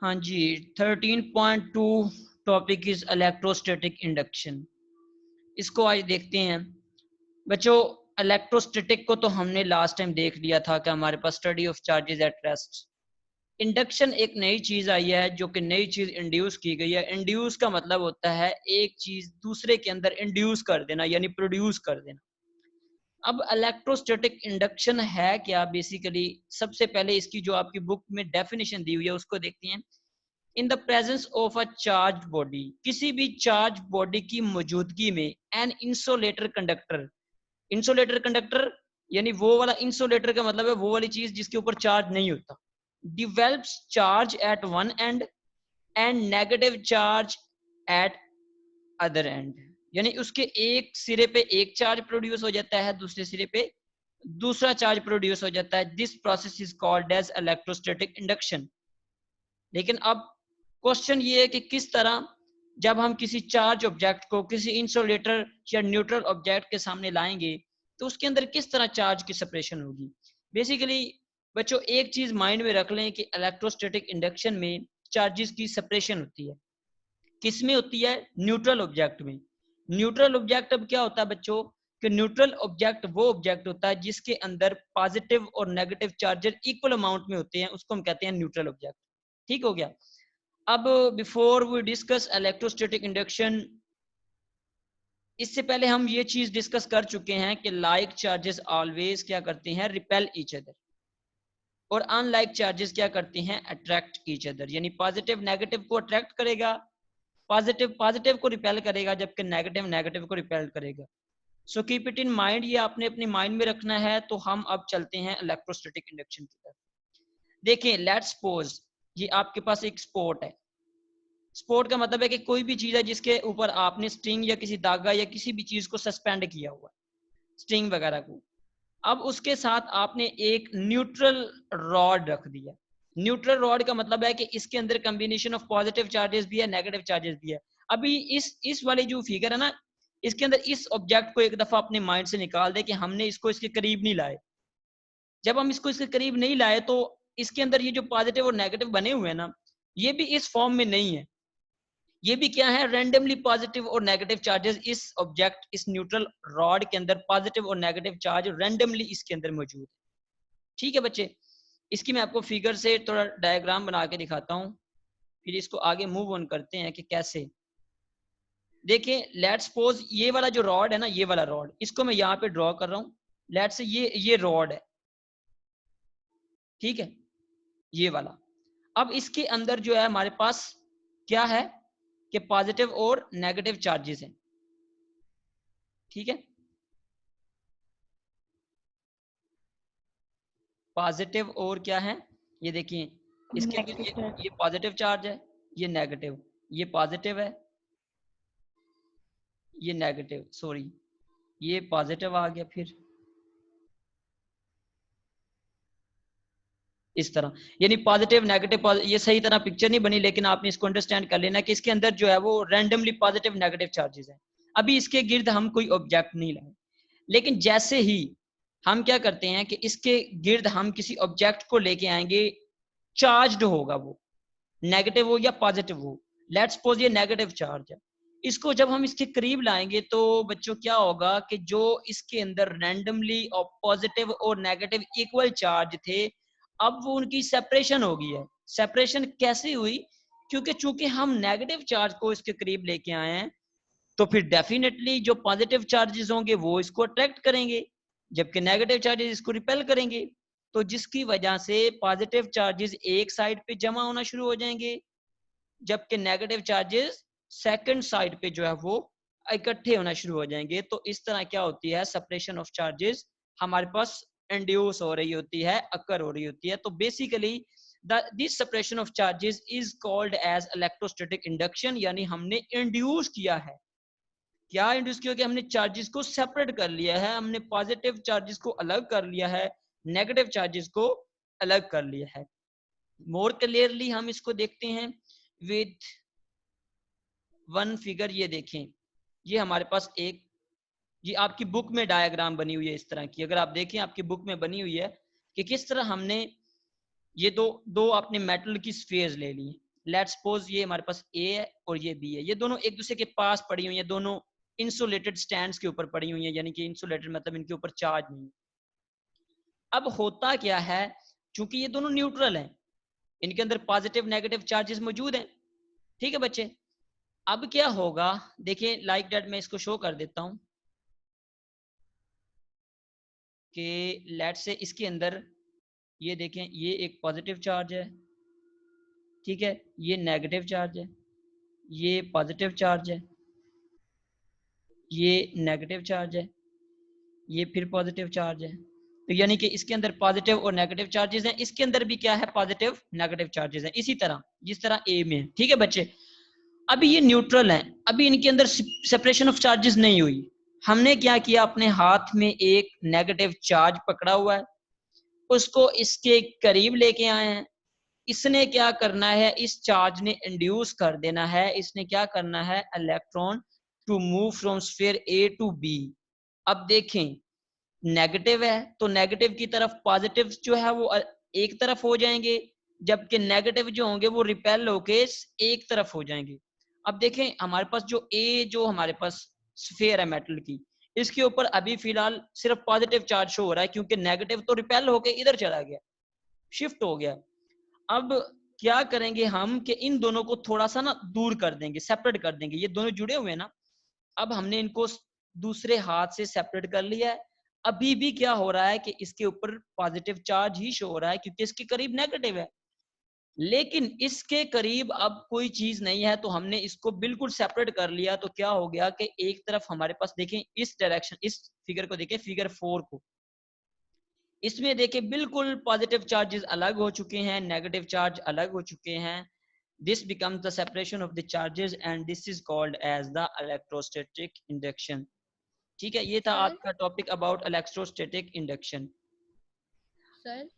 हाँ जी, 13.2 topic is electrostatic induction. इसको आज देखते हैं बच्चों। इलेक्ट्रोस्टैटिक को तो हमने लास्ट टाइम देख लिया था कि हमारे पास study of charges at rest. Induction एक नई चीज आई है, जो कि नई चीज इंड्यूस की गई है। इंड्यूस का मतलब होता है एक चीज दूसरे के अंदर इंड्यूस कर देना, यानी प्रोड्यूस कर देना। अब इलेक्ट्रोस्टैटिक इंडक्शन है क्या बेसिकली? सबसे पहले इसकी जो आपकी बुक में डेफिनेशन दी हुई है उसको देखते हैं। In the presence of a charge body, किसी भी चार्ज बॉडी की मौजूदगी में an insulator conductor. Insulator conductor यानी वो वाला इंसुलेटर का मतलब है वो वाली चीज जिसके ऊपर चार्ज नहीं होता। Develops charge at one and and negative charge at other and, यानी उसके एक सिरे पे एक चार्ज प्रोड्यूस हो जाता है, दूसरे सिरे पे दूसरा चार्ज प्रोड्यूस हो जाता है। This process is called as electrostatic induction. लेकिन अब क्वेश्चन ये है कि किस तरह जब हम किसी चार्ज ऑब्जेक्ट को किसी इंसुलेटर या न्यूट्रल ऑब्जेक्ट के सामने लाएंगे तो उसके अंदर किस तरह चार्ज की सेपरेशन होगी। बेसिकली बच्चों एक चीज माइंड में रख लें कि इलेक्ट्रोस्टैटिक इंडक्शन में चार्जेस की सेपरेशन होती है। किस में होती है? न्यूट्रल ऑब्जेक्ट में। न्यूट्रल ऑब्जेक्ट अब क्या होता है बच्चों कि न्यूट्रल ऑब्जेक्ट वो ऑब्जेक्ट होता है जिसके अंदर पॉजिटिव और नेगेटिव चार्जेस इक्वल अमाउंट में होते हैं, उसको हम कहते हैं न्यूट्रल ऑब्जेक्ट। ठीक हो गया। अब before we discuss electrostatic induction, इससे पहले हम ये चीज डिस्कस कर चुके हैं कि लाइक चार्जेस ऑलवेज क्या करते हैं? Repel each other. और अनलाइक चार्जेस क्या करते हैं? Attract each other. यानी पॉजिटिव नेगेटिव को अट्रैक्ट करेगा, पॉजिटिव पॉजिटिव को रिपेल करेगा, जबकि नेगेटिव नेगेटिव को रिपेल करेगा। So keep it in mind, ये आपने अपने माइंड में रखना है। तो हम अब चलते हैं इलेक्ट्रोस्टैटिक इंडक्शन की तरफ। देखिए लेट्स सपोज ये आपके पास एक स्पोर्ट है। स्पोर्ट का मतलब है कि कोई भी चीज है जिसके ऊपर आपने स्ट्रिंग या किसी धागा या किसी भी चीज को सस्पेंड किया हुआ है, स्ट्रिंग वगैरह को। अब उसके साथ आपने एक न्यूट्रल रॉड रख दिया। न्यूट्रल रॉड का मतलब है कि इसके अंदर कॉम्बिनेशन ऑफ पॉजिटिव चार्जेस भी है, नेगेटिव चार्जेस भी है। अभी इस वाली जो फिगर है ना, इसके अंदर इस ऑब्जेक्ट को एक दफा अपने माइंड से निकाल दे कि हमने इसको इसके करीब नहीं लाए। जब हम इसको इसके करीब नहीं लाए तो इसके अंदर ये जो पॉजिटिव और नेगेटिव बने हुए हैं ना, ये भी इस फॉर्म में नहीं है। ये भी क्या है? रैंडमली पॉजिटिव और नेगेटिव चार्जेस इस ऑब्जेक्ट, इस न्यूट्रल रॉड के अंदर पॉजिटिव और नेगेटिव चार्ज रैंडमली इसके अंदर मौजूद है। ठीक है बच्चे, इसकी मैं आपको फिगर से थोड़ा डायग्राम बना के दिखाता हूँ, फिर इसको आगे मूव ऑन करते हैं कि कैसे। देखिए लेट्स सपोज ये वाला जो रॉड है ना, ये वाला रॉड, इसको मैं यहाँ पे ड्रॉ कर रहा हूँ। लेट्स से ये रॉड है, ठीक है, ये वाला। अब इसके अंदर जो है हमारे पास क्या है कि पॉजिटिव और नेगेटिव चार्जेस हैं। ठीक है, पॉजिटिव और क्या है? ये देखिए इसके अंदर नेगेटिव चार्ज। ये पॉजिटिव चार्ज है, ये नेगेटिव, ये पॉजिटिव है, ये नेगेटिव, सॉरी ये पॉजिटिव आ गया। फिर इस तरह, यानी पॉजिटिव नेगेटिव, ये सही तरह पिक्चर नहीं बनी, लेकिन आपने इसको अंडरस्टैंड कर लेना कि इसके अंदर जो है वो रैंडमली पॉजिटिव नेगेटिव चार्जेस है। अभी इसके गिर्द हम कोई ऑब्जेक्ट नहीं लाए, लेकिन जैसे ही हम क्या करते हैं कि इसके गिर्द हम किसी ऑब्जेक्ट को लेके आएंगे, चार्ज्ड होगा वो, नेगेटिव हो या पॉजिटिव हो। लेट्स सपोज ये नेगेटिव चार्ज है। इसको जब हम इसके करीब लाएंगे तो बच्चों क्या होगा कि जो इसके अंदर रैंडमली और पॉजिटिव और नेगेटिव इक्वल चार्ज थे, अब वो उनकी सेपरेशन हो गई है। सेपरेशन कैसे हुई? क्योंकि चूंकि हम नेगेटिव चार्ज को इसके करीब लेके आए हैं, तो फिर डेफिनेटली जो पॉजिटिव चार्जेस होंगे वो इसको अट्रैक्ट करेंगे, जबकि नेगेटिव चार्जेस इसको रिपेल करेंगे। तो जिसकी वजह से पॉजिटिव चार्जेस एक साइड पे जमा होना शुरू हो जाएंगे, जबकि नेगेटिव चार्जेस सेकंड साइड पे जो है वो इकट्ठे होना शुरू हो जाएंगे। तो इस तरह क्या होती है? सेपरेशन ऑफ चार्जेस हमारे पास इंड्यूस हो रही होती है, अकर हो रही होती है। तो basically this separation of charges is called as electrostatic induction, यानी हमने इंड्यूस किया है। क्या इंड्यूस किया कि हमने चार्जेस को सेपरेट कर लिया है, हमने पॉजिटिव चार्जेस को अलग कर लिया है, नेगेटिव चार्जेस को अलग कर लिया है। मोर क्लियरली हम इसको देखते हैं विद वन फिगर। ये देखें, ये हमारे पास एक, ये आपकी बुक में डायग्राम बनी हुई है इस तरह की। अगर आप देखें आपकी बुक में बनी हुई है कि किस तरह हमने ये दो दो आपने मेटल की स्फीयर्स ले ली, लेट्स सपोज ये हमारे पास ए है और ये बी है, ये दोनों एक दूसरे के पास पड़ी हुई है, दोनों इंसुलेटेड स्टैंड्स के ऊपर पड़ी हुई है, यानी कि इंसुलेटेड मतलब इनके ऊपर चार्ज नहीं है। अब होता क्या है, चूंकि ये दोनों न्यूट्रल हैं, इनके अंदर पॉजिटिव नेगेटिव चार्जेस मौजूद हैं, ठीक है बच्चे। अब क्या होगा, देखिए लाइक दैट मैं इसको शो कर देता हूं कि लेट से इसके अंदर ये देखें, ये एक पॉजिटिव चार्ज है, ठीक है, ये नेगेटिव चार्ज है, ये पॉजिटिव चार्ज है, ये नेगेटिव चार्ज है, ये फिर पॉजिटिव चार्ज है। तो यानी कि इसके अंदर पॉजिटिव और नेगेटिव चार्जेस हैं, इसके अंदर भी क्या है, पॉजिटिव नेगेटिव चार्जेस हैं, इसी तरह जिस तरह ए में है, ठीक है बच्चे। अभी ये न्यूट्रल है, अभी इनके अंदर सेपरेशन ऑफ चार्जेस नहीं हुई। हमने क्या किया, अपने हाथ में एक नेगेटिव चार्ज पकड़ा हुआ है, उसको इसके करीब लेके आए हैं। इसने क्या करना है, इस चार्ज ने इंड्यूस कर देना है, इसने क्या करना है, electron to move from sphere A to B. अब देखें नेगेटिव है तो नेगेटिव की तरफ पॉजिटिव जो है वो एक तरफ हो जाएंगे, जबकि नेगेटिव जो होंगे वो रिपेल होके एक तरफ हो जाएंगे। अब देखें हमारे पास जो ए, जो हमारे पास स्फीयर है मेटल की, इसके ऊपर अभी फिलहाल सिर्फ पॉजिटिव चार्ज शो हो रहा है, क्योंकि नेगेटिव तो रिपेल होके इधर चला गया, शिफ्ट हो गया। अब क्या करेंगे हम कि इन दोनों को थोड़ा सा ना दूर कर देंगे, सेपरेट कर देंगे, ये दोनों जुड़े हुए हैं ना। अब हमने इनको दूसरे हाथ से सेपरेट कर लिया है। अभी भी क्या हो रहा है कि इसके ऊपर पॉजिटिव चार्ज ही शो हो रहा है, क्योंकि इसके करीब नेगेटिव है, लेकिन इसके करीब अब कोई चीज नहीं है, तो हमने इसको बिल्कुल सेपरेट कर लिया। तो क्या हो गया कि एक तरफ हमारे पास देखें, इस डायरेक्शन, इस फिगर को देखें, फिगर 4 को, इसमें देखें बिल्कुल पॉजिटिव चार्जेस अलग हो चुके हैं, नेगेटिव चार्ज अलग हो चुके हैं। This becomes the separation of the charges and this is called as the electrostatic induction. ठीक है, ये था सर आज का topic about electrostatic induction. Sir